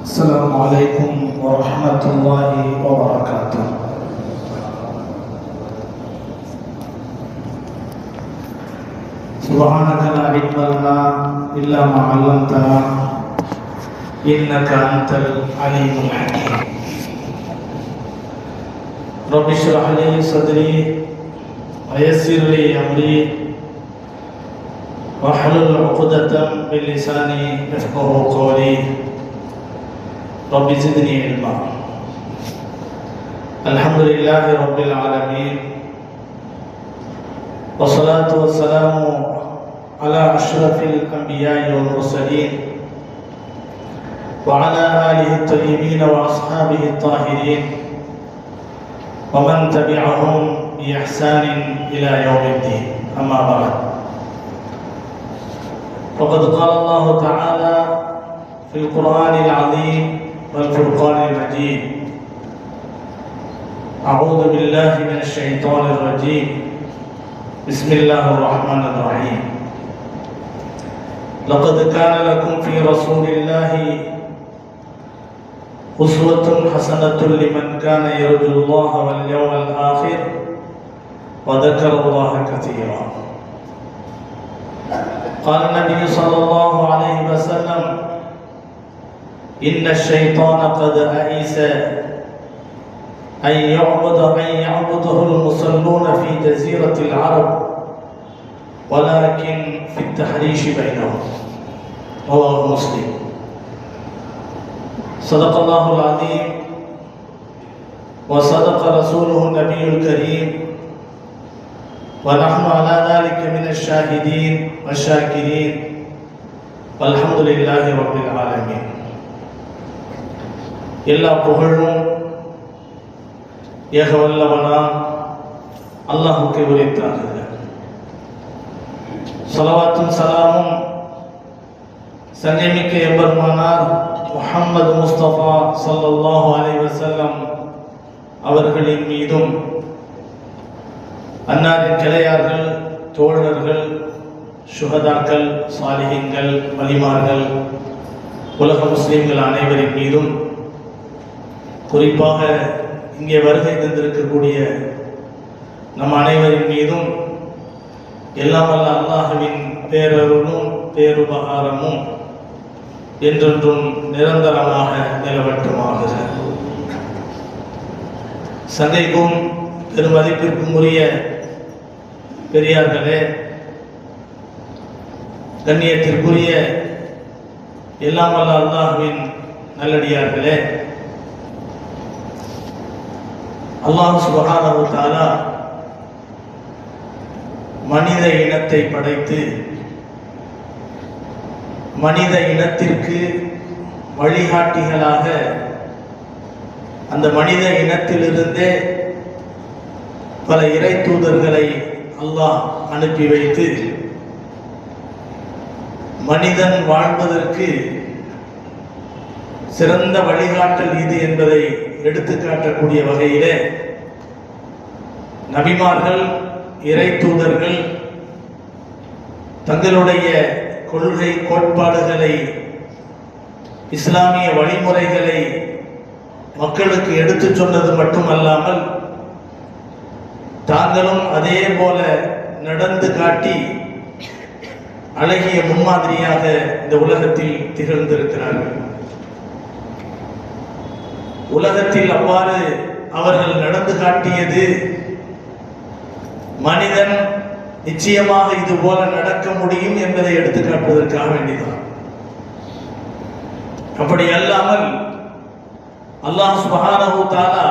السلام عليكم ورحمة الله وبركاته. سبحانك لا علم لنا إلا ما علمتنا إنك أنت العليم الحكيم. رب اشرح لي صدري ويسر لي أمري واحلل عقدة من لساني يفقهوا قولي. رب زدني علما. الحمد لله رب العالمين، والصلاة والسلام على أشرف الأنبياء والمرسلين وعلى آله الطيبين وأصحابه الطاهرين ومن تبعهم بإحسان إلى يوم الدين. أما بعد، وقد قال الله تعالى في القرآن العظيم والفرقان المجيد: أعوذ بالله من الشيطان الرجيم، بسم الله الرحمن الرحيم. لقد كان لكم في رسول الله أسوة حسنة لمن كان يرجو الله واليوم الآخر وذكر الله كثيرا. قال النبي صلى الله عليه وسلم: إن الشيطان قد أئس أن يعبده المصلون في جزيرة العرب ولكن في التحريش بينهم. رواه مسلم. صدق الله العظيم وصدق رسوله النبي الكريم، ونحن على ذلك من الشاهدين والشاكرين، والحمد لله رب العالمين. எல்லா புகழும் ஏக வல்லவனாம் அல்லாஹ்வுக்கு உரித்தாகுக. ஸலவாத்தும் சலாமும் சங்கமிக்க எம்பெருமானார் முஹம்மது முஸ்தபா ஸல்லல்லாஹு அலைஹி வஸல்லம் அவர்களின் மீதும், அன்னாரின் கிளையார்கள், தோழர்கள், சுஹதாக்கள், சாலிஹீன்கள், வலிமார்கள், உலக முஸ்லிம்கள் அனைவரின் மீதும், குறிப்பாக இங்கே வருகை தந்திருக்கக்கூடிய நம் அனைவரின் மீதும் எல்லாம் வல்ல அல்லாஹ்வின் பேரருளும் பேருபகாரமும் என்றென்றும் நிரந்தரமாக நிலவட்டுமாக. சங்கைக்கும் பெருமதிப்பிற்கும் உரிய பெரியார்களே, கண்ணியத்திற்குரிய எல்லாம் வல்ல அல்லாஹ்வின் நல்லடியார்களே, அல்லாஹ் சுப்ஹானஹு வ தஆலா மனித இனத்தை படைத்து மனித இனத்திற்கு வழிகாட்டிகளாக அந்த மனித இனத்திலிருந்தே பல இறை தூதர்களை அல்லாஹ் அனுப்பி வைத்து மனிதன் வாழ்வதற்கு சிறந்த வழிகாட்டல் இது என்பதை எடுத்து காட்டக்கூடிய வகையிலே நபிமார்கள், இறை தூதர்கள் தங்களுடைய கொள்கை கோட்பாடுகளை, இஸ்லாமிய வழிமுறைகளை மக்களுக்கு எடுத்துச் சொன்னது மட்டுமல்லாமல் தாங்களும் அதே போல நடந்து காட்டி அழகிய முன்மாதிரியாக இந்த உலகத்தில் திகழ்ந்திருக்கிறார்கள். உலகத்தில் அவ்வாறு அவர்கள் நடந்து காட்டியது மனிதன் நிச்சயமாக இது போல நடக்க முடியும் என்பதை எடுத்து காட்டுவதற்காக வேண்டிதான். அப்படி அல்லாமல் அல்லாஹ் சுப்ஹானஹு வ தஆலா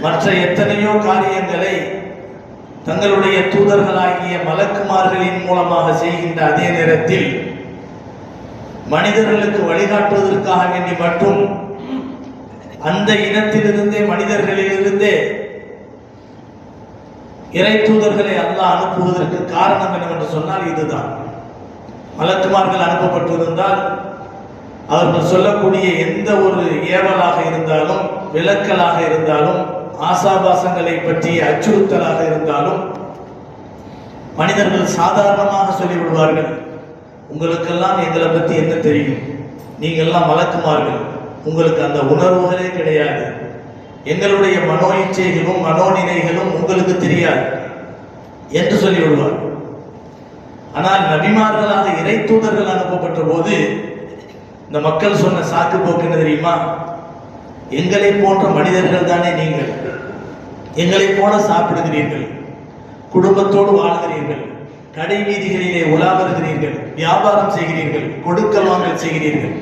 மற்ற எத்தனையோ காரியங்களை தங்களுடைய தூதர்களாகிய மலக்குமார்களின் மூலமாக செய்கின்ற அதே நேரத்தில் மனிதர்களுக்கு வழிகாட்டுவதற்காக வேண்டி மட்டும் அந்த இனத்திலிருந்தே, மனிதர்களிலிருந்தே இறை தூதர்களை அல்லாஹ் அனுப்புவதற்கு காரணம் என்னவென்று சொன்னால் இதுதான். மலக்குமார்கள் அனுப்பப்பட்டிருந்தால் அவர்கள் சொல்லக்கூடிய எந்த ஒரு ஏவலாக இருந்தாலும், விளக்கலாக இருந்தாலும், ஆசாபாசங்களை பற்றிய அச்சுறுத்தலாக இருந்தாலும் மனிதர்கள் சாதாரணமாக சொல்லிவிடுவார்கள். உங்களுக்கெல்லாம் எங்களை பற்றி என்ன தெரியும், நீங்கள்லாம் மலக்குமார்கள், உங்களுக்கு அந்த உணர்வுகளே கிடையாது, எங்களுடைய மனோ இச்சைகளும் மனோநிலைகளும் உங்களுக்கு தெரியாது என்று சொல்லிவிடுவார். ஆனால் நபிமார்களாக இறை தூதர்கள் அனுப்பப்பட்ட போது இந்த மக்கள் சொன்ன சாக்கு போக்கு என்ன தெரியுமா? எங்களை போன்ற மனிதர்கள் தானே நீங்கள், எங்களை போல சாப்பிடுகிறீர்கள், குடும்பத்தோடு வாழ்கிறீர்கள், கடை வீதிகளிலே உலா வருகிறீர்கள், வியாபாரம் செய்கிறீர்கள், கொடுக்கல் வாங்கல் செய்கிறீர்கள்,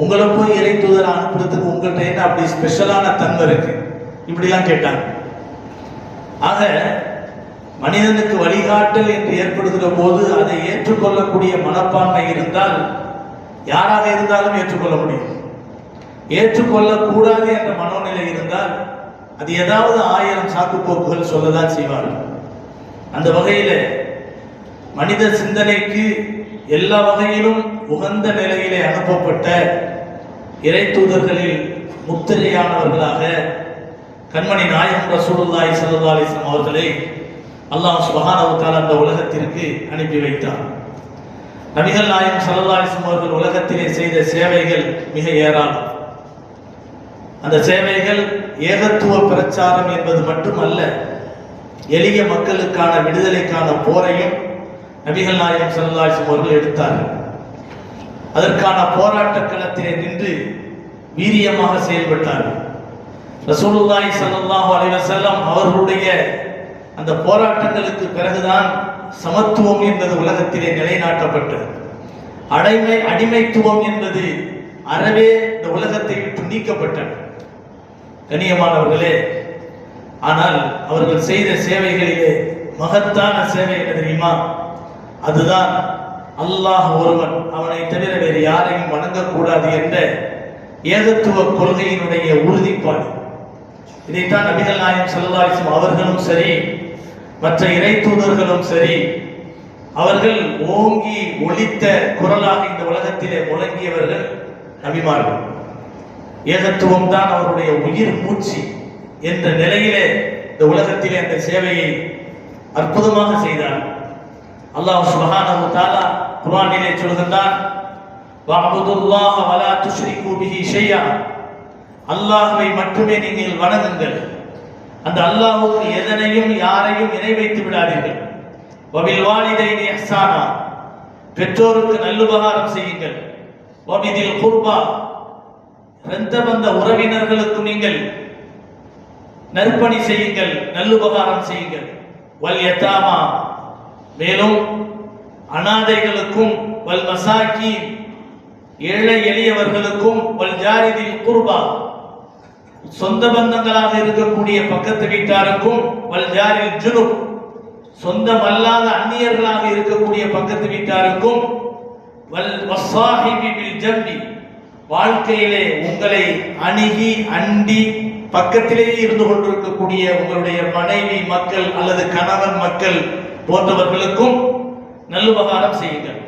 உங்களை போய் இறை தூதர் அனுப்புறதுக்கு உங்கள்கிட்ட என்ன அப்படி ஸ்பெஷலான தன்மை இருக்கு? இப்படிலாம் கேட்டாங்க. ஆக மனிதனுக்கு வழிகாட்டல் என்று ஏற்படுகிற போது அதை ஏற்றுக்கொள்ளக்கூடிய மனப்பான்மை இருந்தால் யாராக இருந்தாலும் ஏற்றுக்கொள்ள முடியும். ஏற்றுக்கொள்ளக்கூடாது என்ற மனோநிலை இருந்தால் அது ஏதாவது 1000 சாக்குப்போக்குகள் சொல்லதான் செய்வார்கள். அந்த வகையில் மனித சிந்தனைக்கு எல்லா வகையிலும் உகந்த நிலையிலே அனுப்பப்பட்ட இறை தூதர்களில் முத்திரையானவர்களாக கண்மணி நாயகம் ரசூலுல்லாஹி ஸல்லல்லாஹு அலைஹி வஸல்லம் அவர்களை அல்லாஹ் சுப்ஹானஹு வ தஆலா அந்த உலகத்திற்கு அனுப்பி வைத்தார். நபிகள் நாயகம் ஸல்லல்லாஹு அலைஹி வஸல்லம் அவர்கள் உலகத்திலே செய்த சேவைகள் மிக ஏராளம். அந்த சேவைகள் ஏகத்துவ பிரச்சாரம் என்பது மட்டுமல்ல, எளிய மக்களுக்கான விடுதலைக்கான போரையும் நபிகள் நாயகம் ஸல்லல்லாஹு அலைஹி வஸல்லம் அவர்கள் எடுத்தார்கள். அதற்கான போராட்ட களத்திலே நின்று வீரியமாக செயல்பட்டார்கள். ரசூலுல்லாஹி ஸல்லல்லாஹு அலைஹி வஸல்லம் அவர்களுடைய அந்த போராட்டங்களுக்கு பிறகுதான் சமத்துவம் என்பது உலகத்திலே நிலைநாட்டப்பட்டது. அடிமைத்துவம் என்பது அறவே இந்த உலகத்தை விட்டு நீக்கப்பட்டது. கண்ணியமானவர்களே, ஆனால் அவர்கள் செய்த சேவைகளிலே மகத்தான சேவை என்ன தெரியுமா? அதுதான் அல்லாஹ் ஒருவன், அவனை தவிர வேறு யாரையும் வணங்கக்கூடாது என்ற ஏகத்துவ கொள்கையினுடைய உறுதிப்பாடு. இதைத்தான் நபிகள் நாயகம் ஸல்லல்லாஹு அலைஹி வஸல்லம் அவர்களும் சரி, மற்ற இறை தூதர்களும் சரி, அவர்கள் ஓங்கி ஒலித்த குரலாக இந்த உலகத்திலே முழங்கியவர்கள் நபிமார்கள். ஏகத்துவம் தான் அவருடைய உயிர் மூச்சு என்ற நிலையிலே இந்த உலகத்திலே அந்த சேவையை அற்புதமாக செய்தார். அல்லாஹ் சுப்ஹானஹு வ தஆலா குர்ஆனிலே சொல்கின்றான், வஅபுதுல்லாஹ வலா துஷ்ரிகு பிஹி ஷையா, அல்லாஹ்வை மட்டுமே நீங்கள் வணங்குங்கள், அந்த அல்லாஹ்வுக்கு எதனையும் யாரையும் இணை வைத்து விடாதீர்கள். வபில் வாலிதைனி இஹ்சானா, பெற்றோருக்கு நல்லுபகாரம் செய்யுங்கள். வபிதில் குர்பா, இரத்த பந்த உறவினர்களுக்கு நீங்கள் நற்பணி செய்யுங்கள், நல்லுபகாரம் செய்யுங்கள். வல் யதாமா, மேலும் அனாதைகளுக்கும், வல் மசாக்கீன், ஏழை எளியவர்களுக்கும், வல் ஜாரிதில் குர்பா, சொந்த பந்தங்களாக இருக்கக்கூடிய பக்கத்து வீட்டாருக்கும், வல் ஜாரில் ஜுனுப், சொந்தமல்லாத அந்நியர்களாக இருக்கக்கூடிய பக்கத்து வீட்டாருக்கும், வல் வஸ்ஸாஹிபி பில் ஜம்பி, வாழ்க்கையிலே உங்களை அணுகி அண்டி பக்கத்திலேயே இருந்து கொண்டிருக்கக்கூடிய உங்களுடைய மனைவி மக்கள் அல்லது கணவன் மக்கள் போன்றவர்களுக்கும் நல்லுபகாரம் செய்யுங்கள்.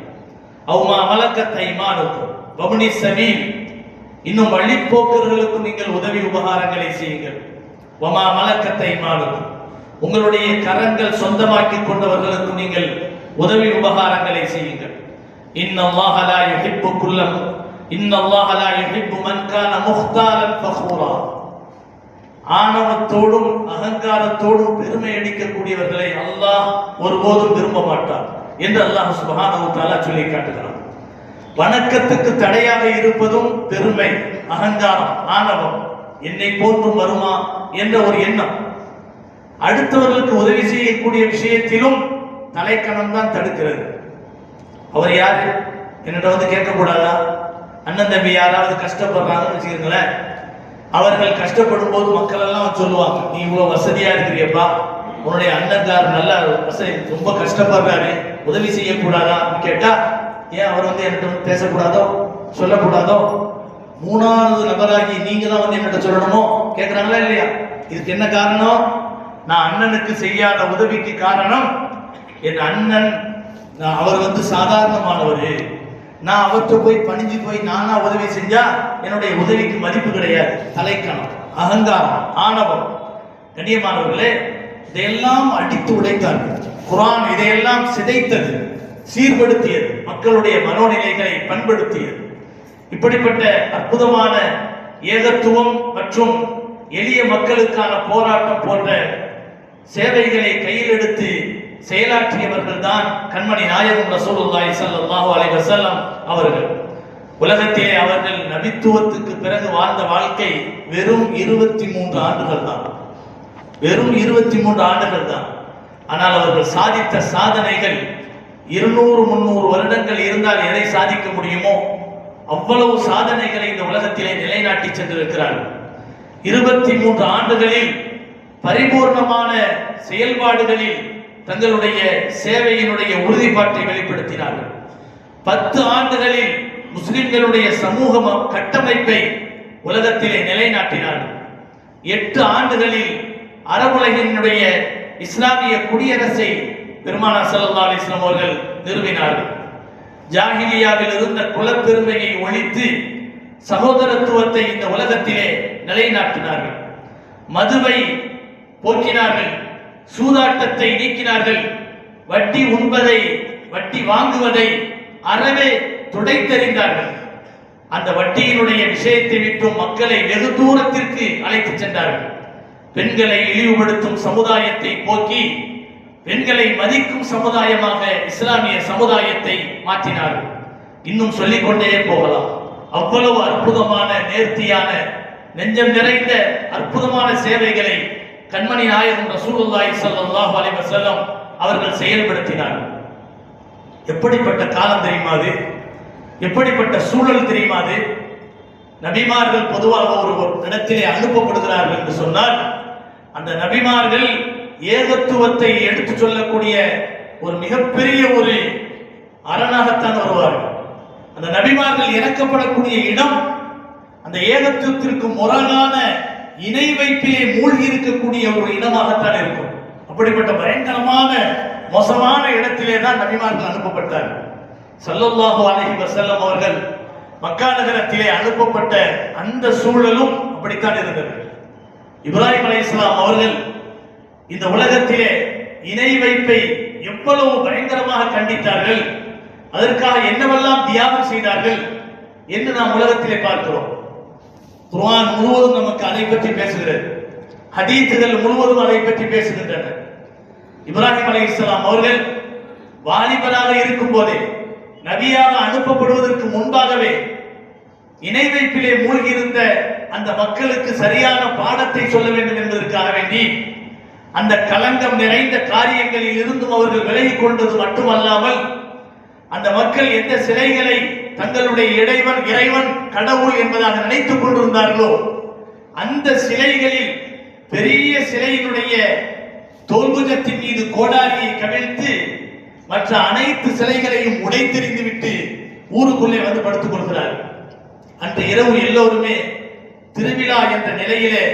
அவுமா மலக்கத் ஐமானுக்கும் வப்னி ஸபீல், இன்னும் வழிப்போக்கர்களுக்கும் நீங்கள் உதவி உபகாரங்களை செய்யுங்கள். வமா மலக்கத் ஐமானுக்கும், உங்களுடைய கரங்கள் சொந்தமாக்கி கொண்டவர்களுக்கும் நீங்கள் உதவி உபகாரங்களை செய்யுங்கள். இன்னல்லாஹ லா யுஹிப்பு குல்லம் இன்னல்லாஹ லா யுஹிப்பு மன் கான முக்தாலன் ஃபഖூரா, ஆணவத்தோடும் அகங்காரத்தோடும் பெருமை அடிக்கக்கூடியவர்களை அல்லாஹ் ஒருபோதும் விரும்ப மாட்டார் என்று அல்லாஹ் சுப்ஹானஹு வ தஆலா சொல்லி காட்டுகிறார். வணக்கத்துக்கு தடையாக இருப்பதும் பெருமை, அகங்காரம், ஆணவம், என்னை போன்றும் வருமா என்ற ஒரு எண்ணம். அடுத்தவர்களுக்கு உதவி செய்யக்கூடிய விஷயத்திலும் தலைக்கணம் தான் தடுக்கிறது. அவர் யாரு, என்னிட்ட வந்து கேட்கக்கூடாதா? அண்ணன் தம்பி யாராவது கஷ்டப்படுறாங்கன்னு வச்சுக்கோங்களேன், அவர்கள் கஷ்டப்படும் போது மக்கள் எல்லாம் சொல்லுவாங்க, நீ இவ்வளவு வசதியா இருக்கிறியப்பா, உன்னுடைய அண்ணன்கார் நல்லா வசதி, ரொம்ப கஷ்டப்படுறாரு, உதவி செய்யக்கூடாதா கேட்டா, ஏன் அவர் வந்து என்கிட்ட வந்து பேசக்கூடாதோ சொல்லக்கூடாதோ? மூணாவது நபராகி நீங்க தான் வந்து என்கிட்ட சொல்லணுமோ கேட்கிறாங்களா இல்லையா? இதுக்கு என்ன காரணம்? நான் அண்ணனுக்கு செய்யாத உதவிக்கு காரணம், என் அண்ணன் அவர் வந்து சாதாரணமானவர், நான் அவர்கிட்ட போய் பணிஞ்சு போய் நானா உதவி செஞ்சா என்னுடைய உதவிக்கு மதிப்பு கிடையாது. தலைக்கணம், அகங்காரம், ஆணவம். கண்ணியமானவர்களே, இதையெல்லாம் அடித்து உடைத்தார்கள். குர்ஆன் இதையெல்லாம் சிதைத்தது, சீர்படுத்தியது, மக்களுடைய மனோநிலைகளை பண்படுத்தியது. இப்படிப்பட்ட அற்புதமான ஏகத்துவம் மற்றும் எளிய மக்களுக்கான போராட்டம் போன்ற சேவைகளை கையில் எடுத்து செயலாற்றியவர்கள் தான் கண்மணி நாயகம் ரசூலுல்லாஹி ஸல்லல்லாஹு அலைஹி வஸல்லம் அவர்கள். உலகத்திலே அவர்கள் நபித்துவத்துக்கு பிறகு வாழ்ந்த வாழ்க்கை வெறும் 23 ஆண்டுகள் தான். வெறும் 23 ஆண்டுகள் தான். ஆனால் அவர்கள் சாதித்த சாதனைகள் 200-300 வருடங்கள் இருந்தால் எதை சாதிக்க முடியுமோ அவ்வளவு சாதனைகளை இந்த உலகத்திலே நிலைநாட்டி சென்றிருக்கிறார்கள். 23 ஆண்டுகளில் பரிபூர்ணமான செயல்பாடுகளில் தங்களுடைய சேவையினுடைய உறுதிப்பாட்டை வெளிப்படுத்தினார்கள். 10 ஆண்டுகளில் முஸ்லிம்களுடைய சமூக கட்டமைப்பை உலகத்திலே நிலைநாட்டினார்கள். 8 ஆண்டுகளில் அரபுலகினுடைய இஸ்லாமிய குடியரசை பெருமானார் ஸல்லல்லாஹு அலைஹி வஸல்லம் அவர்கள் நிறுவினார்கள். ஜாஹிலியாவில் இருந்த குலப்பெருமையை ஒழித்து சகோதரத்துவத்தை இந்த உலகத்திலே நிலைநாட்டினார்கள். மதுவை போக்கினார்கள், சூதாட்டத்தை நீக்கினார்கள், வட்டி உண்பதை வட்டி வாங்குவதை அறவே துடைத்தெறிந்தார்கள். அந்த வட்டியினுடைய விஷயத்தை விட்டும் மக்களை வெகு தூரத்திற்கு அழைத்து சென்றார்கள். பெண்களை இழிவுபடுத்தும் சமுதாயத்தை போக்கி பெண்களை மதிக்கும் சமுதாயமாக இஸ்லாமிய சமுதாயத்தை மாற்றினார்கள். இன்னும் சொல்லிக்கொண்டே போகலாம். அவ்வளவு அற்புதமான நேர்த்தியான நெஞ்சம் நிறைந்த அற்புதமான சேவைகளை கண்மணி நாயகம் ரசூலுல்லாஹி ஸல்லல்லாஹு அலைஹி வஸல்லம் அவர்கள் செயல்படுத்தினார்கள். எப்படிப்பட்ட காலம் தெரியுமா அது? எப்படிப்பட்ட சூழல் தெரியுமா அது? நபிமார்கள் பொதுவாக ஒரு இடத்திலே அனுப்பப்படுகிறார்கள் என்று சொன்னால் அந்த நபிமார்கள் ஏகத்துவத்தை எடுத்து சொல்லக்கூடிய ஒரு மிகப்பெரிய ஒரு அரணாகத்தான் வருவார்கள். அந்த நபிமார்கள் இறக்கப்படக்கூடிய இடம் அந்த ஏகத்துவத்திற்கு முரணான இணை வைப்பிலே மூழ்கி இருக்கக்கூடிய ஒரு இனமாகத்தான் இருக்கும். அப்படிப்பட்ட பயங்கரமான மோசமான இடத்திலே தான் நபிமார்கள் அனுப்பப்பட்டார்கள். ஸல்லல்லாஹு அலைஹி வஸல்லம் அவர்கள் மக்கா நகரத்திலே அனுப்பப்பட்ட அந்த சூழலும் அப்படித்தான் இருந்தது. இப்ராஹிம் அலைஹிஸ்ஸலாம் அவர்கள் இந்த உலகத்திலே இணை வைப்பை எவ்வளவு பயங்கரமாக கண்டித்தார்கள், அதற்காக என்னவெல்லாம் தியாகம் செய்தார்கள் என்று நாம் உலகத்திலே பார்க்கிறோம். குர்ஆன் முழுவதும் நமக்கு அதை பற்றி பேசுகிறது. ஹதீத்துகள் முழுவதும் அதை பற்றி பேசுகின்றன. இப்ராஹிம் அலைஹிஸ்ஸலாம் அவர்கள் வாலிபராக இருக்கும் போதே, நபியாக அனுப்பப்படுவதற்கு முன்பாகவே இணை வைப்பிலே மூழ்கி இருந்த அந்த மக்களுக்கு சரியான பாடத்தை சொல்ல வேண்டும் என்பதற்காக வேண்டி அந்த களங்கம் நிறைந்த காரியங்களில் இருந்தும் அவர்கள் விலகிக் கொண்டது மட்டுமல்லாமல் அந்த மக்கள் எந்த சிலைகளை தங்களுடைய இறைவன் கடவுள் என்பதாக நினைத்துக் கொண்டிருந்தார்களோ அந்த சிலைகளில் பெரிய சிலையினுடைய தோல்புஜத்தின் மீது கோடாரியை கவிழ்த்து மற்ற அனைத்து சிலைகளையும் உடைத்தெறிந்து விட்டு ஊருக்குள்ளே வந்து படுத்துக் கொள்கிறார்கள். அன்று இரவு எல்லோருமே திருவிழா என்ற நிலையிலே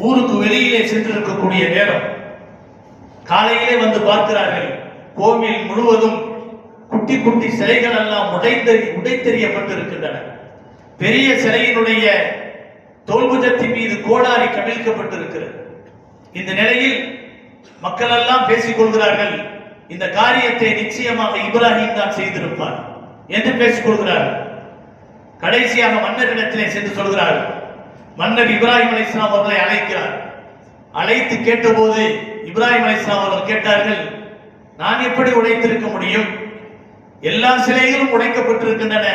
ஊருக்கு வெளியிலே சென்றிருக்கக்கூடிய நேரம். காலையிலே வந்து பார்க்கிறார்கள், கோவில் முழுவதும் குட்டி குட்டி சிலைகள் எல்லாம் உடைத்தெறியப்பட்டிருக்கின்றன. பெரிய சிலையினுடைய தோல்புஜத்தின் மீது கோடாரி கவிழ்க்கப்பட்டிருக்கிறது. இந்த நிலையில் மக்கள் எல்லாம் பேசிக் கொள்கிறார்கள், இந்த காரியத்தை நிச்சயமாக இப்ராஹிம் தான் செய்திருப்பார் என்று பேசிக் கொள்கிறார்கள். கடைசியாக மன்னரிடத்திலே சென்று சொல்கிறார்கள். மன்னர் இப்ராஹிம் அலைஹிஸ்ஸலாம் அவர்களை அழைக்கிறார். அழைத்து கேட்டபோது இப்ராஹிம் அலைஹிஸ்ஸலாம் அவர்கள் கேட்டார்கள், நான் எப்படி உடைத்திருக்க முடியும்? எல்லா சிலைகளும் உடைக்கப்பட்டிருக்கின்றன.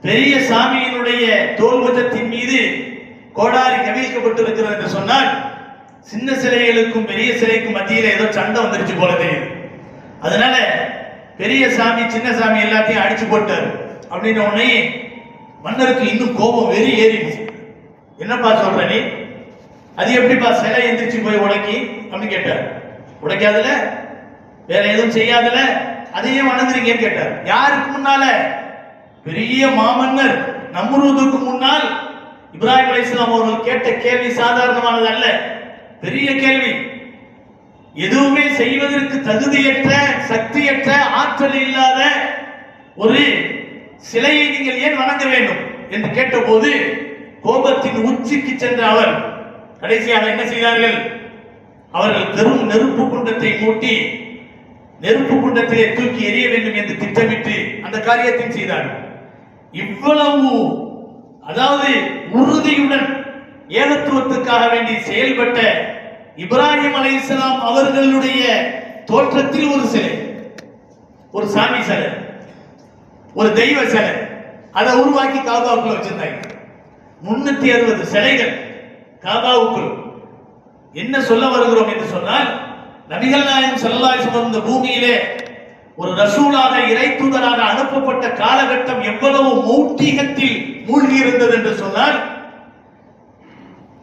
பெரிய சாமியினுடைய தோல்புஜத்தின் மீது கோடாரி கவிழ்க்கப்பட்டிருக்கிறது என்று சொன்னால் சின்ன சிலைகளுக்கும் பெரிய சிலைக்கும் மத்தியில் ஏதோ சண்டை வந்துருச்சு போல தெரியுது. அதனால பெரிய சாமி சின்ன சாமி எல்லாத்தையும் அடிச்சு போட்டார் அப்படின்ற உடனே மன்னருக்கு இன்னும் கோபம் வெறி ஏறிடுச்சு. என்னப்பா சொல்ற நீ? அது எப்படிப்பா சிலை எந்திரிச்சு போய் உடைக்கி அப்படின்னு கேட்டார். உடைக்காதுல, வேற எதுவும் செய்யாதுல, அதையும் வணங்குறீங்கன்னு கேட்டார். யாருக்கு முன்னால? பெரிய மாமன்னர் நம்ரூதுக்கு முன்னால் இப்ராஹிம் அலைஹிஸ்ஸலாம் அவர்கள் கேட்ட கேள்வி சாதாரணமானது அல்ல, பெரிய கேள்வி. எதுவுமே செய்வதற்கு தகுதியற்ற, சக்தியற்ற, ஆற்றல் இல்லாத ஒரு சிலையை நீங்கள் ஏன் வணங்க வேண்டும் என்று கேட்டபோது கோபத்தின் உச்சிக்கு சென்ற அவர் கடைசியாக என்ன செய்தார்கள்? அவர்கள் பெரும் நெருப்பு குண்டத்தை மூட்டி நெருப்பு குண்டத்திலே தூக்கி எறிய வேண்டும் என்று திட்டமிட்டு அந்த காரியத்தை செய்தார்கள். இவ்வளவு அதாவது உறுதியுடன் ஏகத்துவத்துக்காக வேண்டி செயல்பட்ட இப்ராஹிம் அலைஹிஸ்ஸலாம் அவர்களுடைய தோற்றத்தில் ஒரு சிலை, ஒரு சாமி சிலை, ஒரு தெய்வ சிலை, அதை உருவாக்கி காபாவுக்குள்ள வச்சிருந்தாங்க. 360 சிலைகள் காபாவுக்குள். என்ன சொல்ல வருகிறோம் என்று சொன்னால், நபிகள் நாயகம் ஸல்லல்லாஹு அலைஹி வஸல்லம் இந்த பூமியிலே ஒரு ரசூலாக இறை தூதராக அனுப்பப்பட்ட காலகட்டம் எவ்வளவு மௌட்டிகத்தில் மூழ்கி இருந்தது என்று சொன்னால்,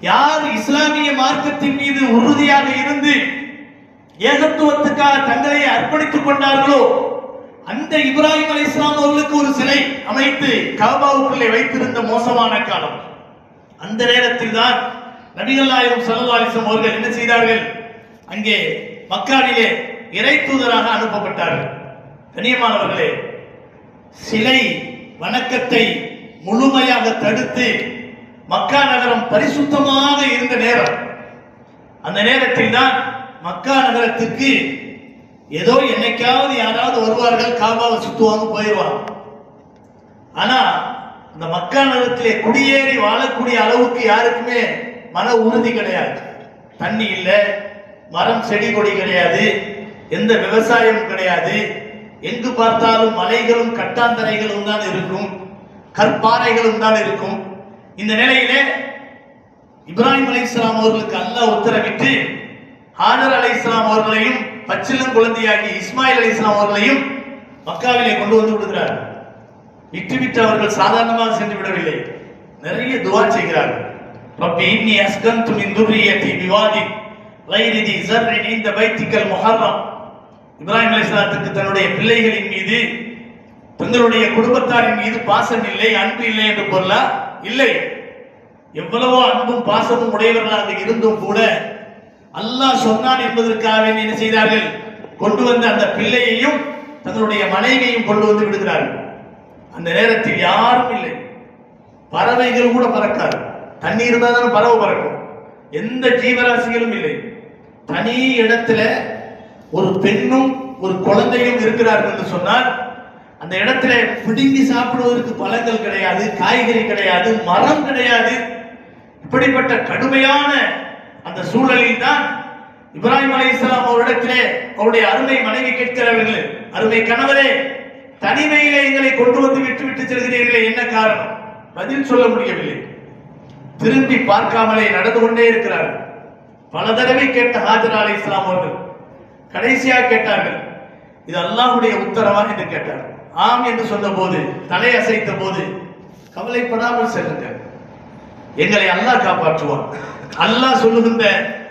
யார் இஸ்லாமிய மார்க்கத்தின் மீது உறுதியாக இருந்து ஏகத்துவத்துக்காக தங்களை அர்ப்பணித்துக் கொண்டார்களோ அந்த இப்ராஹிம் அலைஹிஸ்ஸலாம் அவர்களுக்கு ஒரு சிலை அமைத்து காபாவுக்குள்ளே வைத்திருந்த மோசமான காலம். அந்த நேரத்தில் தான் நபிகள் நாயகம் ஸல்லல்லாஹு அலைஹி வஸல்லம் அவர்கள் என்ன செய்தார்கள்? அங்கே மக்காவிலே இறை தூதராக அனுப்பப்பட்டார்கள். கண்ணியமானவர்களே, சிலை வணக்கத்தை முழுமையாக தடுத்து மக்கா நகரம் பரிசுத்தமாக இருந்த நேரம். அந்த நேரத்தில் தான் மக்கா நகரத்திற்கு ஏதோ என்னைக்காவது யாராவது வருவார்கள், காபாவை சுத்துவாங்க, போயிடுவாங்க. ஆனா இந்த மக்கா நகரத்திலே குடியேறி வாழக்கூடிய அளவுக்கு யாருக்குமே மன உறுதி கிடையாது. தண்ணி இல்லை, மரம் செடி கொடி கிடையாது, எந்த விவசாயம் கிடையாது. எங்கு பார்த்தாலும் மலைகளும் கட்டாந்தரைகளும் தான் இருக்கும், கற்பாறைகளும் தான் இருக்கும். இந்த நிலையிலே இப்ராஹிம் அலைஹிஸ்ஸலாம் அவர்களுக்கு அல்லாஹ் உத்தரவிட்டு ஹாஜர் அலைஹிஸ்ஸலாம் அவர்களையும் பச்சிளம் குழந்தையாகி இஸ்மாயில் அலைஹிஸ்ஸலாம் அவர்களையும் மக்காவிலே கொண்டு வந்து விடுகிறார். விட்டு அவர்கள் சாதாரணமாக சென்று விடவில்லை, நிறைய துஆ செய்கிறார்கள். ரப்பி இன்னி அஸ்கன்து மின் துர்ரியதி பிவாதி கைரி தி ஸர்ரின் இன்த பைத்திக்கல் முஹர்ரம். இப்ராஹிம் அலைஹிஸ்ஸலாத்துக்கு தன்னுடைய பிள்ளைகளின் மீது, தங்களுடைய குடும்பத்தாரின் மீது பாசம் இல்லை, அன்பு இல்லை என்று பொருளா? இல்லை. எவ்வளவோ அன்பும் பாசமும் உடையவர்களாக இருந்தும் கூட அல்லாஹ் சொன்னான் என்பதற்காக என்ன செய்தார்கள்? கொண்டு வந்த அந்த பிள்ளையையும் தங்களுடைய மனைவியையும் கொண்டு வந்து விடுகிறார்கள். அந்த நேரத்தில் யாரும் இல்லை, பறவைகள் கூட பறக்காது. தண்ணி இருந்தால் தானே பறவை பறக்கும். எந்த ஜீவராசிகளும் இல்லை. தனி இடத்துல ஒரு பெண்ணும் ஒரு குழந்தையும் இருக்கிறார்கள் என்று சொன்னால் அந்த இடத்துல பிடுங்கி சாப்பிடுவதற்கு பழங்கள் கிடையாது, காய்கறி கிடையாது, மரம் கிடையாது. இப்படிப்பட்ட கடுமையான அந்த சூழலில் தான் இப்ராஹிம் அலைஹிஸ்ஸலாம் அவரிடத்திலே அவருடைய அருமை மனைவி கேட்கிறார்கள், அருமை கணவரே, தனிமையிலே எங்களை கொண்டு வந்து விட்டு செல்கிறீர்களே, என்ன காரணம்? பதில் சொல்ல முடியவில்லை. திரும்பி பார்க்காமலே நடந்து கொண்டே இருக்கிறார்கள். பல தடவை கேட்ட ஹாஜர் அலைஹிஸ்ஸலாம் அவர்கள் கடைசியாக கேட்டார்கள், இது அல்லாஹ்வுடைய உத்தரவா என்று கேட்டார்கள். ஆம் என்று சொன்ன போது, தலை அசைத்த போது, கவலைப்படாமல் செல்லுங்க, எங்களை அல்லாஹ் காப்பாற்றுவான். அல்லாஹ் சொல்லுகின்ற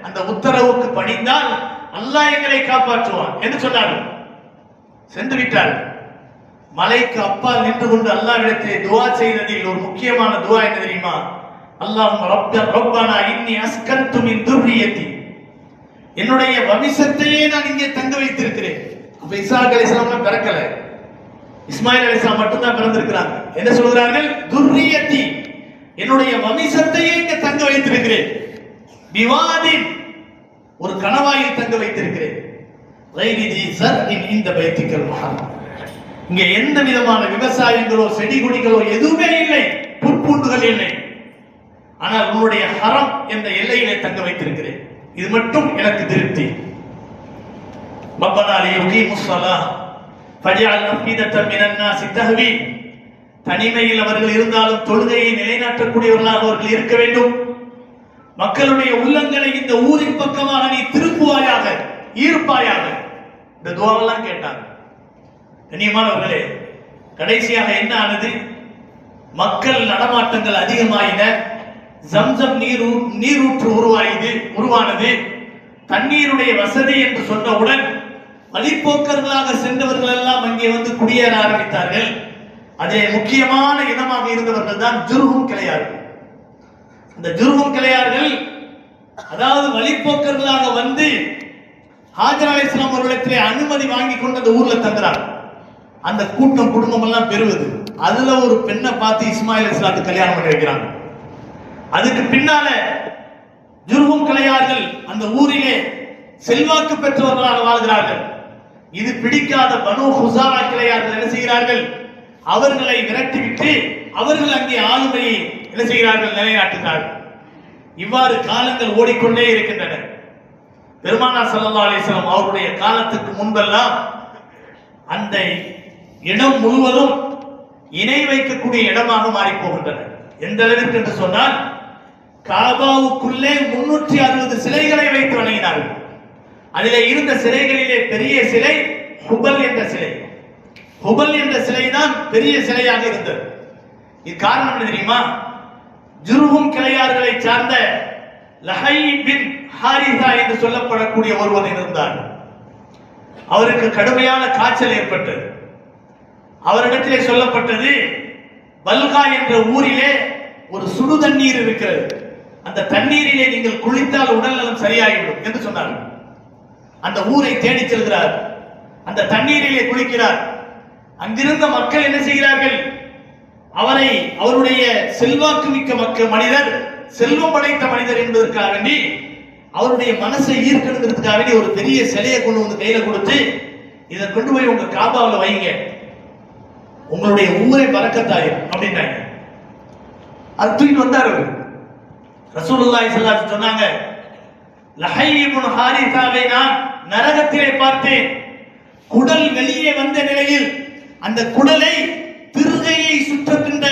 அந்த உத்தரவுக்கு பணிந்தால் அல்லாஹ் எங்களை காப்பாற்றுவான் என்று சொன்னார்கள். சென்று விட்டார்கள். மலைக்கு அப்பால் நின்று கொண்டு அல்லாஹ்விடத்திலே துஆ செய்ததில் ஒரு முக்கியமான துஆ என்ன தெரியுமா? அல்லாஹும்ம ரப்பனா இன்னி அஸ்கன்து மின் துர்ரியதி, என்னுடைய வம்சத்தையே நான் இங்கே தங்க வைத்திருக்கிறேன். அப்ப இஸ்ஹாக் அலைஹிஸ்ஸலாம் பிறக்கல, இஸ்மாயில் அலைஹிஸ்ஸலாம் மட்டும் தான் பிறந்திருக்கிறாங்க. என்ன சொல்கிறார்கள்? துர்ரியதி, என்னுடைய வம்சத்தையே இங்கே தங்க வைத்திருக்கிறேன். பிவாதின், ஒரு கணவாயில் தங்க வைத்திருக்கிறேன். கைரி தி ஸர்ரின் இன்த பைத்திக்கல் முஹர்ரம், இங்கே எந்த விதமான விவசாயங்களோ செடி கொடிகளோ எதுவுமே இல்லை, புற்பூண்டுகள் இல்லை. ஆனால் உன்னுடைய ஹரம் என்ற எல்லையிலே தங்க வைத்திருக்கிறேன். இது மட்டும் எனக்கு திருப்தி. ரப்பனா லியுகீமுஸ் ஸலாஹ் ஃபஜஅல் அஃபீதத்தன் மினன் நாஸி தஹ்வி, தனிமையில் அவர்கள் இருந்தாலும் தொழுகையை நிலைநாட்டக்கூடியவர்களாக அவர்கள் இருக்க வேண்டும். மக்களுடைய உள்ளங்களை இந்த ஊரின் பக்கமாக நீ திருப்புவாயாக, ஈர்ப்பாயாக. இந்த துஆவெல்லாம் கேட்டாங்க. கண்ணியமானவர்களே, கடைசியாக என்ன ஆனது? மக்கள் நடமாட்டங்கள் அதிகமாயின, ஜம்சம் நீரூற்று உருவானது. தண்ணீருடைய வசதி என்று சொன்னவுடன் வழிப்போக்கர்களாக சென்றவர்கள் எல்லாம் அங்கே வந்து குடியேற ஆரம்பித்தார்கள். அதே முக்கியமான இனமாக இருந்தவர்கள் தான் ஜுர்ஹும் கிளையார்கள். அந்த ஜுர்ஹும் கிளையார்கள் அதாவது வழிப்போக்கர்களாக வந்து ஹாஜர் அலைஹிஸ்ஸலாம் அவர்களிடத்திலே அனுமதி வாங்கி கொண்டு அந்த ஊர்ல தங்குறாங்க. அந்த கூட்டம் குடும்பம் எல்லாம் பெறுவது, அதுல ஒரு பெண்ணை பார்த்து இஸ்மாயில் அலைஹிஸ்ஸலாத்துக்கு கல்யாணம் பண்ணி வைக்கிறாங்க. அதுக்கு பின்னால ஜுர்ஹும் கிளையார்கள் அந்த ஊரிலே செல்வாக்கு பெற்றவர்களாக வாழ்கிறார்கள். இது பிடிக்காத பனு ஹுஸாரா கிளையார்கள் என்ன செய்கிறார்கள்? அவர்களை விரட்டிவிட்டு அவர்கள் அங்கே ஆளுமையை என்ன செய்கிறார்கள், நிலைநாட்டுகிறார்கள். இவ்வாறு காலங்கள் ஓடிக்கொண்டே இருக்கின்றன. பெருமானார் ஸல்லல்லாஹு அலைஹி வஸல்லம் அவருடைய காலத்துக்கு முன்பெல்லாம் அந்த இடம் முழுவதும் இணை வைக்கக்கூடிய இடமாக மாறி போகின்றன. எந்த அளவிற்கு என்று சொன்னால், காபாவுக்குள்ளே 360 சிலைகளை வைத்து வணங்கினார்கள். அதிலே இருந்த சிலைகளிலே பெரிய சிலை ஹுபல் என்ற சிலை. ஹுபல் என்ற சிலை தான் பெரிய சிலையாக இருந்தது. இது காரணம் என்ன தெரியுமா? ஜுர்ஹும் கிளையார்களை சார்ந்த லஹை பின் ஹாரிசா என்று சொல்லப்படக்கூடிய ஒருவர் இருந்தார். அவருக்கு கடுமையான காய்ச்சல் ஏற்பட்டது. அவரிடத்திலே சொல்லப்பட்டது, பல்கா என்ற ஊரிலே ஒரு சுடு தண்ணீர் இருக்கிறது, அந்த தண்ணீரிலே நீங்கள் குளித்தால் உடல் நலம் சரியாகிவிடும் என்று சொன்னார். அந்த ஊரை தேடி செல்கிறார், அந்த தண்ணீரிலே குளிக்கிறார். அங்கிருந்த மக்கள் என்ன செய்கிறார்கள், அவரை அவருடைய செல்வாக்கு மிக்க மனிதர், செல்வம் படைத்த மனிதர் என்பதற்காக வேண்டி அவருடைய மனசை ஈர்க்கணுங்கிறதுக்காக வேண்டி ஒரு பெரிய சிலையை கொண்டு வந்து கையில கொடுத்து, இதை கொண்டு போய் உங்க காபாவில் வைங்க, உங்களுடைய ஊரை பறக்கத்தாயிரும் அப்படின்னாங்க. அது தூக்கிட்டு வந்தார். ரசூலுல்லாஹி ஸல்லல்லாஹு அலைஹி வஸல்லம் சொன்னாங்க, லஹை இப்னு ஹாரிசாவை நான் நரகத்திலே பார்த்தேன். குடல் வெளியே வந்த நிலையில் அந்த குடலை திருகையை சுற்றுகின்ற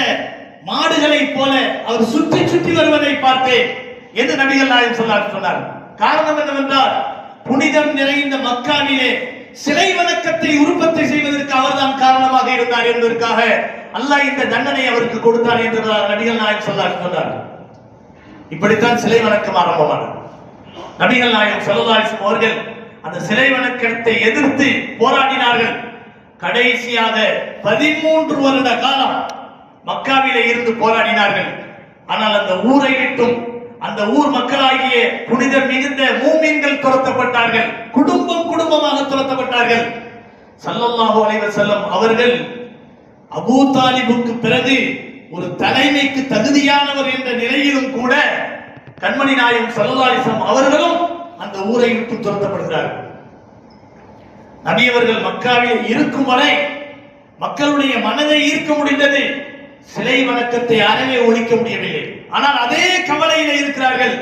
மாடுகளை போல அவர் சுற்றி சுற்றி வருவதை பார்த்தேன் என்று நபிகள் நாயகம் ஸல்லல்லாஹு அலைஹி வஸல்லம் சொன்னார். காரணம் என்னவென்றால், புனிதம் நிறைந்த மக்காவிலே சிலை வணக்கத்தை உற்பத்தி செய்வதற்கு அவர்தான் காரணமாக இருந்தார் என்பதற்காக அல்லாஹ் இந்த தண்டனை அவருக்கு கொடுத்தார் என்று நபிகள் நாயகம் ஸல்லல்லாஹு அலைஹி வஸல்லம் சொன்னார். இப்படித்தான் சிலை வணக்கம் ஆரம்பமானது. நபிகள் நாயகம் ஸல்லல்லாஹு அலைஹி வஸல்லம் அவர்கள் அந்த சிலை வணக்கத்தை எதிர்த்து போராடினார்கள். கடைசியாக 13 வருட காலம் மக்காவிலே இருந்து போராடினார்கள். ஆனால் அந்த ஊரை விட்டும் அந்த ஊர் மக்களாகிய புனிதர் மிகுந்த மூமின்கள் துரத்தப்பட்டார்கள், குடும்பம் குடும்பமாக துரத்தப்பட்டார்கள். ஸல்லல்லாஹு அலைஹி வஸல்லம் அவர்கள் அபூ தாலிபுக்கு பிறகு ஒரு தலைமைக்கு தகுதியானவர் என்ற நிலையிலும் கூட கண்மணி நாயகம் ஸல்லல்லாஹு அலைஹி வஸல்லம் அவர்களும் அந்த ஊரை விட்டு துரத்தப்படுகிறார்கள். நபி அவர்கள் மக்காவில் இருக்கும் வரை மக்களுடைய மனதை ஈர்க்க முடிந்தது, சிலை வணக்கத்தை அறவே ஒழிக்க முடியவில்லை. ஆனால் அதே கவலையில இருக்கிறார்கள்,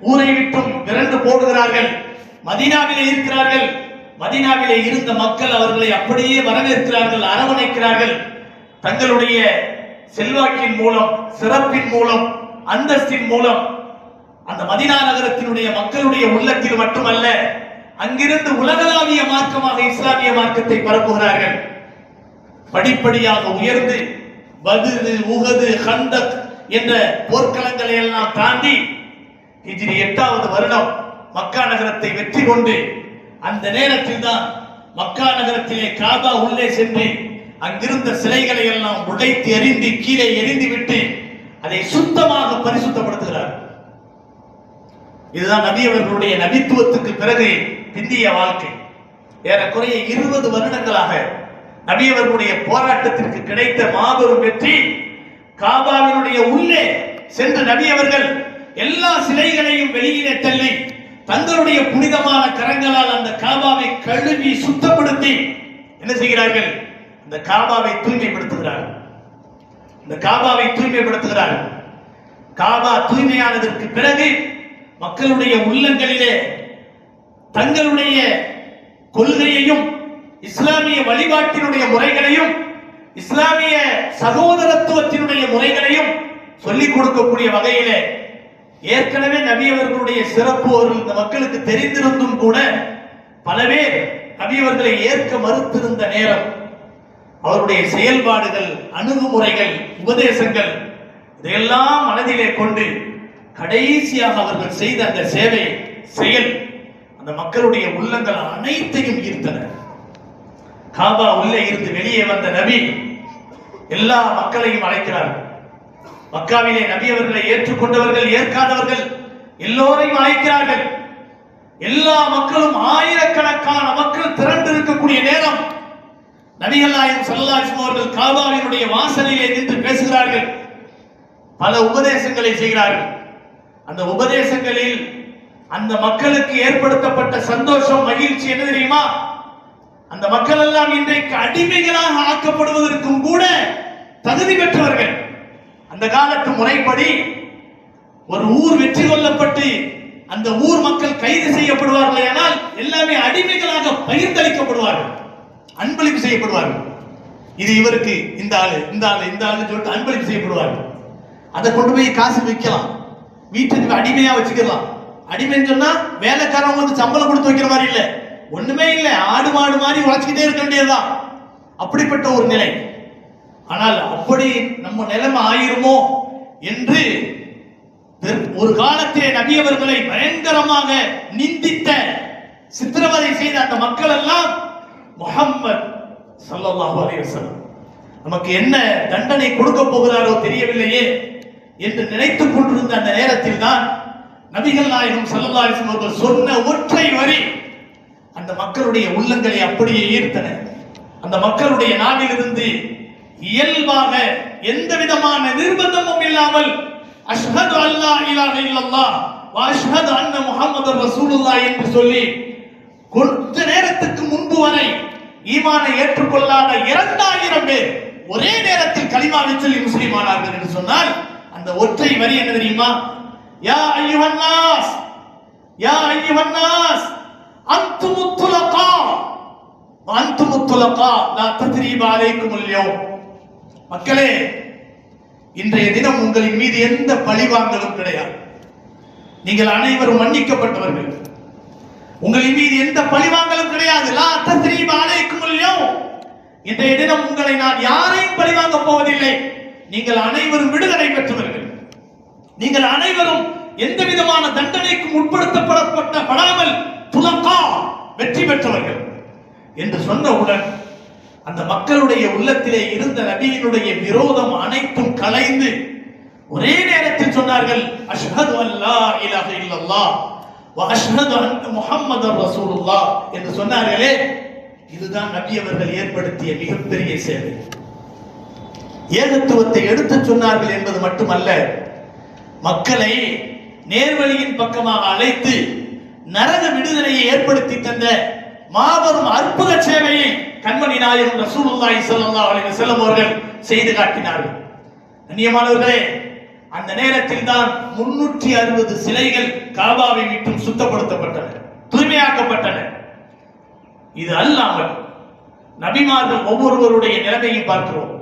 ஊரை விட்டும் விரண்டு போடுகிறார்கள். மதீனாவிலே இருக்கிறார்கள், மதீனாவிலே இருந்த மக்கள் அவர்களை அப்படியே வரவேற்கிறார்கள், அரவணைக்கிறார்கள். தங்களுடைய செல்வாக்கின் மூலம், சிறப்பின் மூலம், அந்தஸ்தின் மூலம் அந்த மதீனா நகரத்தினுடைய மக்களுடைய உள்ளத்தில் மட்டுமல்ல, அங்கிருந்து உலகளாவிய மார்க்கமாக இஸ்லாமிய மார்க்கத்தை பரப்புகிறார்கள். படிப்படியாக உயர்ந்து பத்ர், உஹது, கந்தக் என்ற போர்க்களங்களை எல்லாம் தாண்டி ஹிஜ்ரி 8வது வருடம் மக்கா நகரத்தை வெற்றி கொண்டு, அந்த நேரத்தில் தான் மக்கா நகரத்திலே காபா உள்ளே சென்று அங்கிருந்த சிலைகளை எல்லாம் உடைத்து எறிந்து கீழே எரிந்து விட்டு அதை சுத்தமாக பரிசுத்தப்படுத்துகிறார். இதுதான் நபி அவர்களுடைய நபித்துவத்துக்கு பிறகு பிந்திய வாழ்க்கை. ஏறக்குறைய 20 வருடங்களாக நபி அவர்களுடைய போராட்டத்திற்கு கிடைத்த மாபெரும் வெற்றி. காபாவினுடைய உள்ளே சென்ற நபி அவர்கள் எல்லா சிலைகளையும் வெளியிலே தள்ளி தங்களுடைய புனிதமான கரங்களால் அந்த காபாவை கழுவி சுத்தப்படுத்தி என்ன செய்கிறார்கள், இந்த காபாவை தூய்மைப்படுத்துகிறார்கள். இந்த காபாவை தூய்மைப்படுத்துகிறார்கள். காபா தூய்மையானதற்கு பிறகு மக்களுடைய உள்ளங்களிலே தங்களுடைய கொள்கையையும் இஸ்லாமிய வழிபாட்டினுடைய முறைகளையும் இஸ்லாமிய சகோதரத்துவத்தினுடைய முறைகளையும் சொல்லிக் கொடுக்கக்கூடிய வகையிலே ஏற்கனவே நபி அவர்களுடைய சிறப்பு இந்த மக்களுக்கு தெரிந்திருந்தும் கூட பல பேர் நபி அவர்களை ஏற்க மறுத்திருந்த நேரம் அவருடைய செயல்பாடுகள், அணுகுமுறைகள், உபதேசங்கள் இதையெல்லாம் மனதிலே கொண்டு கடைசியாக அவர்கள் செய்த அந்த சேவை செயல் அந்த மக்களுடைய உள்ளங்கள் அனைத்தையும் ஈர்த்தன. காபா உள்ளே இருந்து வெளியே வந்த நபி எல்லா மக்களையும் அழைக்கிறார்கள். மக்காவிலே நபி அவர்களை ஏற்றுக்கொண்டவர்கள், ஏற்காதவர்கள் எல்லோரையும் அழைக்கிறார்கள். எல்லா மக்களும் ஆயிரக்கணக்கான மக்கள் திரண்டு இருக்கக்கூடிய நேரம் நபிகள் நாயகம் ஸல்லல்லாஹு அலைஹி வஸல்லம் அவர்கள் காபாவினுடைய வாசலிலே நின்று பேசுகிறார்கள். பல உபதேசங்களை செய்கிறார்கள். அந்த உபதேசங்களில் அந்த மக்களுக்கு ஏற்படுத்தப்பட்ட சந்தோஷம், மகிழ்ச்சி என்ன தெரியுமா? அந்த மக்கள் எல்லாம் இன்றைக்கு அடிமைகளாக ஆக்கப்படுவதற்கும் கூட தகுதி பெற்றவர்கள். அந்த காலத்து முறைப்படி ஒரு ஊர் வெற்றி கொள்ளப்பட்டு அந்த ஊர் மக்கள் கைது செய்யப்படுவார்கள், ஆனால் எல்லாமே அடிமைகளாக பகிர்ந்தளிக்கப்படுவார்கள், அன்பளிப்பு செய்யப்படுவார்கள். இது இவருக்கு இந்த ஆளு, இந்த ஆளு, இந்த ஆளு சொல்லிட்டு அன்பளிப்பு செய்யப்படுவார்கள். அதை கொண்டு போய் காசு வைக்கலாம், வீட்டுக்கு அடிமையா வச்சுக்கலாம். அடிமைன்னு சொன்னா வேலைக்காரங்க வந்து சம்பளம் கொடுத்து வைக்கிற மாதிரி இல்லை, ஒண்ணுமே இல்லை, ஆடு மாடு மாதிரி உழைச்சிக்கிட்டே இருக்க வேண்டியதுதான். அப்படிப்பட்ட ஒரு நிலை. ஆனால் அப்படி நம்ம நிலைமை ஆயிருமோ என்று ஒரு காலத்திலே நபி அவர்களை பயங்கரமாக நிந்தித்த, சித்திரவதை செய்த அந்த மக்கள் எல்லாம் முஹம்மது ஸல்லல்லாஹு அலைஹி வஸல்லம் நமக்கு என்ன தண்டனை கொடுக்க போகிறாரோ தெரியவில்லையே என்று நினைத்துக் கொண்டிருந்த அந்த நேரத்தில் தான் நபிகள் நாயகம் ஸல்லல்லாஹு அலைஹி வஸல்லம் அவர்கள் சொன்ன ஒற்றை வரி அந்த மக்களுடைய உள்ளங்களை அப்படியே ஈர்த்தன. அந்த மக்களுடைய நாவிலிருந்து இயல்பாக எந்த விதமான நிர்பந்தமும் இல்லாமல் அஷ்ஹது அல்லா இலாஹ இல்லல்லாஹ் வ அஷ்ஹது அன்ன முஹம்மதர் ரசூலுல்லாஹ் என்று சொல்லி கொஞ்ச நேரத்துக்கு முன்பு வரை ஈமானை ஏற்றுக்கொள்ளாத 2000 பேர் ஒரே நேரத்தில் கலிமாவை சொல்லி முஸ்லிம் ஆனார்கள் என்று சொன்னால் அந்த ஒற்றை வரி என்ன தெரியுமா? யா அய்யுஹன் நாஸ், யா அய்யுஹன் நாஸ் அன்துமுத் துலகா வ அன்துமுத் துலகா லா தத்ரீப அலைக்குமுல் யௌம். மக்களே, இன்றைய தினம் உங்களின் மீது எந்த பழிவாங்கலும் கிடையாது, நீங்கள் அனைவரும் மன்னிக்கப்பட்டவர்கள், உங்களின் மீது எந்த பழிவாங்கலும் கிடையாது. லா தத்ரீப அலைக்குமுல் யௌம். இன்றைய தினம் உங்களை நான் யாரையும் பழிவாங்க போவதில்லை, நீங்கள் அனைவரும் விடுதலை பெற்றவர்கள், நீங்கள் அனைவரும் எந்த விதமான தண்டனைக்கும் உட்படுத்தப்படாமல் துலகா வெற்றி பெற்றவர்கள் என்று சொன்னவுடன் அந்த மக்களுடைய உள்ளத்திலே இருந்த நபியினுடைய விரோதம் அனைத்தும் கலைந்து ஒரே நேரத்தில் சொன்னார்கள் அஷ்ஹது அல்லா இலாஹ இல்லல்லாஹ் வ அஷ்ஹது அன்ன முஹம்மதர் ரசூலுல்லாஹ் என்று சொன்னார்களே. இதுதான் நபி அவர்கள் ஏற்படுத்திய மிகப்பெரிய சேவை. ஏகத்துவத்தை எடுத்து சொன்னார்கள் என்பது மட்டுமல்ல, மக்களை நேர்வழியின் பக்கமாக அழைத்து நரக விடுதலையை ஏற்படுத்தி தந்த மாபெரும் அற்புத சேவையை கண்மணி நாயகம் ரசூலுல்லாஹி ஸல்லல்லாஹு அலைஹி வஸல்லம் அவர்கள் செய்து காட்டினார்கள். கண்ணியமானவர்களே, அந்த நேரத்தில் தான் 360 சிலைகள் காபாவை விட்டு சுத்தப்படுத்தப்பட்டன, தூய்மையாக்கப்பட்டன. இது அல்லாமல் நபிமார்கள் ஒவ்வொருவருடைய நிலைமையும் பார்க்கிறோம்,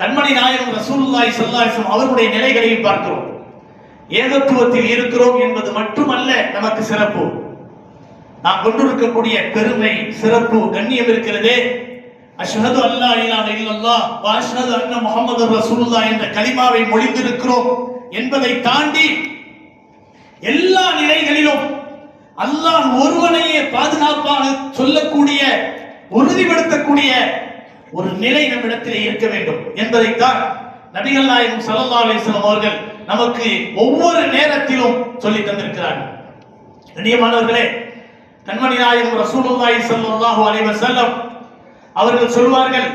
கண்மணி நாயகம் ரசூலுல்லாஹி ஸல்லல்லாஹு அலைஹி வஸல்லம் அவருடைய நிலைகளையும் பார்க்கிறோம். ஏகத்துவத்தில் இருக்கிறோம் என்பது மட்டுமல்ல நமக்கு சிறப்பு, நாம் கொண்டிருக்கக்கூடிய பெருமை, சிறப்பு, கண்ணியம் இருக்கிறதே. அஷ்ஹது அல்லா இலாஹ இல்லல்லாஹ் வ அஷ்ஹது அன்ன முஹம்மதர் ரசூலுல்லாஹ் என்ற கலிமாவை மொழிந்திருக்கிறோம் என்பதை தாண்டி எல்லா நிலைகளிலும் அல்லாஹ் ஒருவனையே பாதுகாப்பாக சொல்லக்கூடிய, உறுதிப்படுத்தக்கூடிய ஒரு நிலை நம்மிடத்திலே இருக்க வேண்டும் என்பதைத்தான் நபிகள் நாயகம் ஸல்லல்லாஹு அலைஹி வஸல்லம் அவர்கள் நமக்கு ஒவ்வொரு நேரத்திலும் சொல்லி தந்திருக்கிறார்கள். கண்ணியமானவர்களே, கண்மணி நாயகம் ரசூலுல்லாஹி ஸல்லல்லாஹு அலைஹி வஸல்லம் அவர்கள் சொல்வார்கள்,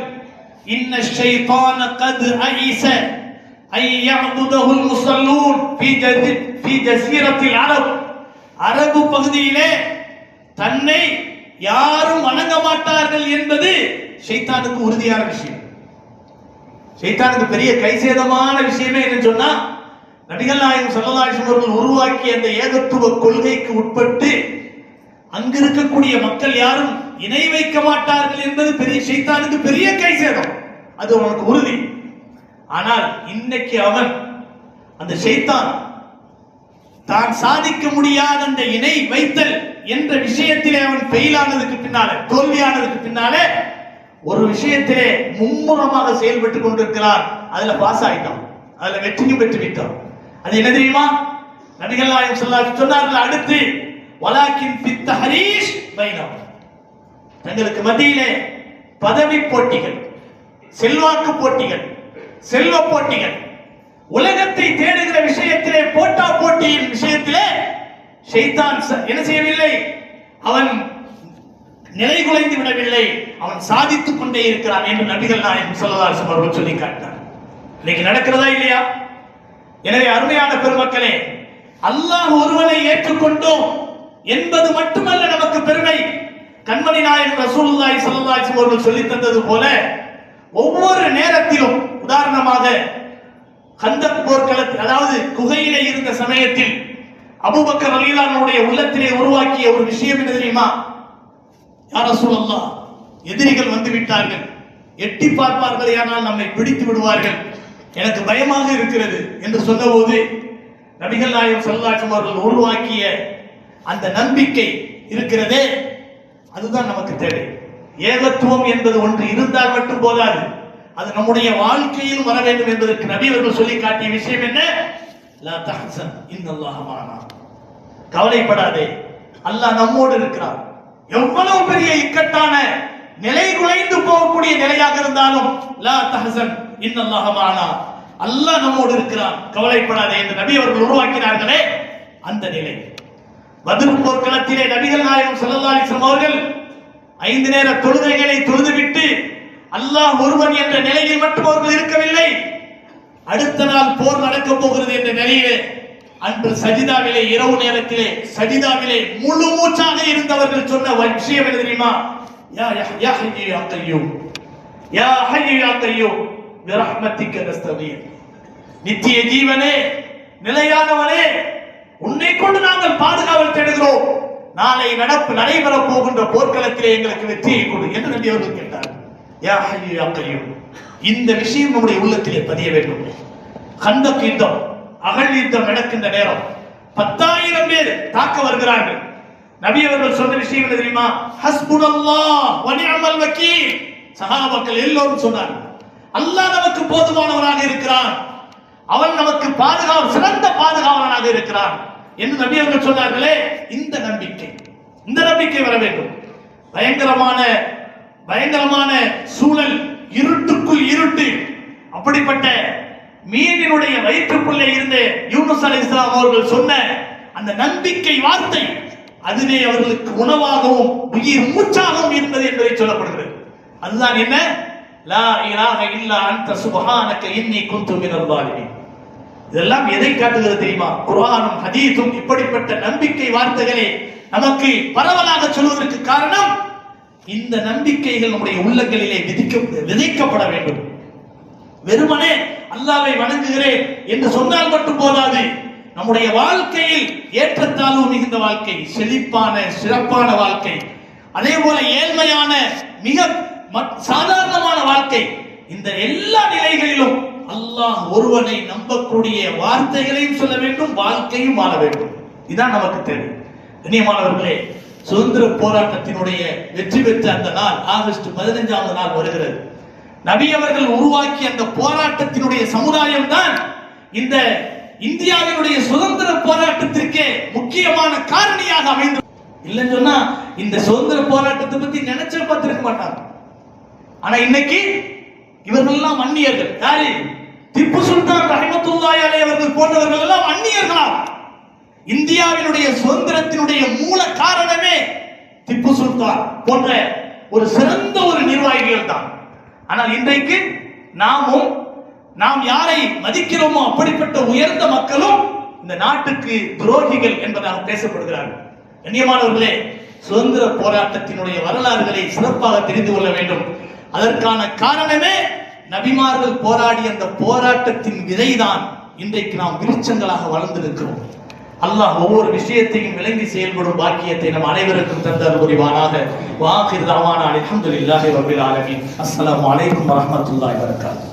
இன்ன ஷைத்தான கத் ஐஸ ஐ யஅபுதுல் முஸல்லூன் ஃபீ ஜஸீரத்தில் அரப். அரபு பகுதியிலே தன்னை யாரும் வணங்க மாட்டார்கள் என்பது ஷைத்தானுக்கு உறுதியான விஷயம். ஷைத்தானுக்கு பெரிய கைசேதமான விஷயமே என்ன சொன்னா, நபிகள் நாயகம் ஸல்லல்லாஹு அலைஹி வஸல்லம் அவர்கள் உருவாக்கிய அந்த ஏகத்துவ கொள்கைக்கு உட்பட்டு அங்கு இருக்கக்கூடிய மக்கள் யாரும் இணை வைக்க மாட்டார்கள் என்பது பெரிய ஷைத்தானுக்கு பெரிய கைசேதம், அது அவனுக்கு உறுதி. ஆனால் இன்னைக்கு அவன், அந்த ஷைத்தான், தான் சாதிக்க முடியாத அந்த இணை வைத்தல் என்ற விஷயத்திலே அவன் ஃபெயிலானதுக்கு பின்னாலே, தோல்வியானதுக்கு பின்னாலே ஒரு விஷயத்திலே மும்முரமாக செயல்பட்டுக் கொண்டிருக்கிறார். அதுல பாஸ் ஆயிட்டான், அதுல வெற்றியும் பெற்று விட்டான். அது என்ன தெரியுமா? நபிகள் நாயகம் ஸல்லல்லாஹு அலைஹி வஸல்லம் சொன்னார்கள், அடுத்து வலாக்கின் ஃபித் தஹரீஷ் பைனஹும், தங்களுக்கு மத்தியிலே பதவி போட்டிகள், செல்வாக்கு போட்டிகள், செல்வ போட்டிகள், உலகத்தை தேடுகிற விஷயத்திலே போட்டா போட்டியின் விஷயத்திலே ஷைத்தான் என்ன செய்யவில்லை, அவன் நிலை குலைந்து விடவில்லை, அவன் சாதித்துக் கொண்டே இருக்கிறான் என்று நபிகள் நாயகம் ஸல்லல்லாஹு அலைஹி வஸல்லம் அவர்கள் சொல்லி காட்டினார். இன்னைக்கு நடக்கிறதா இல்லையா? எனவே அருமையான பெருமக்களே, அல்லாஹ் ஒருவனை ஏற்றுக்கொண்டோம் என்பது மட்டுமல்ல நமக்கு பெருமை, கண்மணி நாயகம் ரசூலுல்லாஹி ஸல்லல்லாஹு அலைஹி வஸல்லம் அவர்கள் சொல்லி தந்தது போல ஒவ்வொரு நேரத்திலும், உதாரணமாக கந்தக் போர்க்களத்தில், அதாவது குகையிலே இருந்த சமயத்தில் அபூபக்கர் ரலியல்லாஹு அன்ஹுடைய உள்ளத்திலே உருவாக்கிய ஒரு விஷயம் என்ன தெரியுமா? யா ரசூலல்லாஹ், எதிரிகள் வந்து விட்டார்கள், எட்டி பார்ப்பார்கள், ஆனால் நம்மை பிடித்து விடுவார்கள், எனக்கு பயமாக இருக்கிறது என்று சொன்னபோது நபிகள் நாயகம் ஸல்லல்லாஹு அலைஹி வஸல்லம் அவர்கள் உருவாக்கிய அந்த நம்பிக்கை இருக்கிறதே, அதுதான் நமக்கு தேவை. ஏகத்துவம் என்பது ஒன்று இருந்தால் மட்டும் போதாது, அது நம்முடைய வாழ்க்கையில் வர வேண்டும் என்பதற்கு நபி அவர்கள் சொல்லி காட்டிய விஷயம் என்ன? லா தஹ்சன் இன்னல்லாஹ மஅனா, கவலைப்படாதே, அல்லாஹ் நம்மோடு இருக்கிறார். எவ்வளவு பெரிய இக்கட்டான நிலை குலைந்து போகக்கூடிய நிலையாக இருந்தாலும் லா தஹ்சன் இன்னல்லாஹ மஅனா, அல்லாஹ் நம்மோடு இருக்கிறான், கவலைப்படாதே என்று நபி அவர்கள் உருவாக்கினார்களே, அந்த நிலை. பத்ர் போர்க்களத்திலே நபிகள் நாயகம் ஸல்லல்லாஹு அலைஹி வஸல்லம் அவர்கள் 5 நேர தொழுகைகளை தொழுதுவிட்டு அல்லாஹ் ஒருவன் என்ற நிலையில் மட்டும் அவர்கள் இருக்கவில்லை. அடுத்த நாள் போர் நடக்க போகிறது என்ற நிலையிலே அன்று சஜிதாவிலே, இரவு நேரத்திலே சஜிதாவிலே முழு மூச்சாக இருந்தவர்கள் சொன்ன விஷயம் என்ன தெரியுமா? யா ஹய்யு யா கய்யூம், யா ஹய்யு யா கய்யூம் பிரஹ்மத்திக நஸ்தகீர், நித்திய ஜீவனே, நிலையானவனே, உன்னை கொண்டு நாங்கள் பாதுகாவல் தேடுகிறோம், நாளை நடைபெற போகின்ற போர்க்களத்திலே எங்களுக்கு வெற்றியை கொடு என்று நபி அவர்கள் கேட்டார். யா ஹய்யு யா கய்யூம். இந்த விஷயம் நம்முடைய உள்ளத்திலே பதிய வேண்டும். கந்தக் யுத்தம், அகழ் யுத்தம் நடக்கின்ற நேரம் 10,000 பேர் தாக்க வருகிறார்கள். நபி அவர்கள் சொன்ன விஷயம் என்ன தெரியுமா? ஹஸ்புனல்லாஹ் வ நிஅமல் வக்கீல். சஹாபாக்கள் எல்லோரும் சொன்னார்கள், அல்லாஹ் நமக்கு போதுமானவனாக இருக்கிறான், அவன் நமக்கு சிறந்த பாதுகாவலனாக இருக்கிறான் என்று நபி அவர்கள் சொன்னார்களே. இந்த நம்பிக்கை வர வேண்டும். பயங்கரமான சூழல், இருட்டுக்குள் இருட்டு, அப்படிப்பட்ட மீனினுடைய வயிற்றுக்குள்ளே இருந்து யூனுஸ் அலைஹிஸ்ஸலாம் அவர்கள் சொன்ன அந்த நம்பிக்கை வார்த்தை, அதுவே அவர்களுக்கு உணவாகவும் உயிர் மூச்சாகவும் இருந்தது என்பதை சொல்லப்படுகிறது. அதுதான் என்ன? லா இலாஹ இல்லா அன்த சுப்ஹானக இன்னி குன்து மினல் ஸாலிமீன். இதெல்லாம் எதை காட்டுகிறது தெரியுமா? குர்ஆனும் ஹதீஸும் இப்படிப்பட்ட நம்பிக்கை வார்த்தைகளை நமக்கு பரவலாக சொல்வதற்கு காரணம், இந்த நம்பிக்கைகள் நம்முடைய உள்ளங்களிலே விதைக்கப்பட வேண்டும். வெறுமனே அல்லாஹ்வை வணங்குகிறேன் என்று சொன்னால் மட்டும் போதாது, நம்முடைய வாழ்க்கையில் ஏற்றத்தாழ்வு மிகுந்த வாழ்க்கை, செழிப்பான சிறப்பான வாழ்க்கை, அதே போல ஏழ்மையான மிக சாதாரணமான வாழ்க்கை, இந்த எல்லா நிலைகளிலும் அல்லாஹ் ஒருவனை நம்பக்கூடிய வார்த்தைகளையும் சொல்ல வேண்டும், வாழ்க்கையும் வாழ வேண்டும். இதுதான் நமக்கு தேவை. கண்ணியமானவர்களே, சுதந்திர போராட்டத்தினுடைய வெற்றி பெற்ற அந்த நாள் ஆகஸ்ட் 15ஆவது நாள் வருகிறது. நபி அவர்கள் உருவாக்கிய அந்த போராட்டத்தினுடைய சமுதாயம் தான் இந்த இந்தியாவினுடைய சுதந்திர போராட்டத்திற்கே முக்கியமான காரணியாக அமைந்தது. இல்லைன்னு சொன்னா இந்த சுதந்திர போராட்டத்தை பத்தி நினைச்சே பார்த்திருக்க மாட்டாங்க. ஆனா இன்னைக்கு இவர்கள் எல்லாம் அந்நியர்கள். யாரு? திப்பு சுல்தான் ரஹ்மத்துல்லாஹி அலைஹி அவர்கள் போன்றவர்கள் எல்லாம் அந்நியர்களா? இந்தியாவினுடைய சுதந்திரத்தினுடைய மூல காரணமே திப்பு சுல்தான் போன்ற ஒரு சிறந்த ஒரு நிர்வாகிகள் தான். ஆனால் இன்றைக்கு நாம் யாரை மதிக்கிறோமோ அப்படிப்பட்ட உயர்ந்த மக்களும் இந்த நாட்டுக்கு துரோகிகள் என்பதாக பேசப்படுகிறார்கள். கண்ணியமானவர்களே, சுதந்திர போராட்டத்தினுடைய வரலாறுகளை சிறப்பாக தெரிந்து கொள்ள வேண்டும். அதற்கான காரணமே நபிமார்கள் போராடிய அந்த போராட்டத்தின் விதைதான் இன்றைக்கு நாம் விருட்சங்களாக வளர்ந்திருக்கிறோம். அல்லாஹ் ஒவ்வொரு விஷயத்தையும் விளங்கி செயல்படும் பாக்கியத்தை நம் அனைவருக்கும் தந்தர் புரிவானாக. வாஹிர் தஅவானா அல்ஹம்துலில்லாஹி ரப்பில் ஆலமீன். அஸ்ஸலாமு அலைக்கும் வரஹ்மத்துல்லாஹி வபரகாத்துஹு.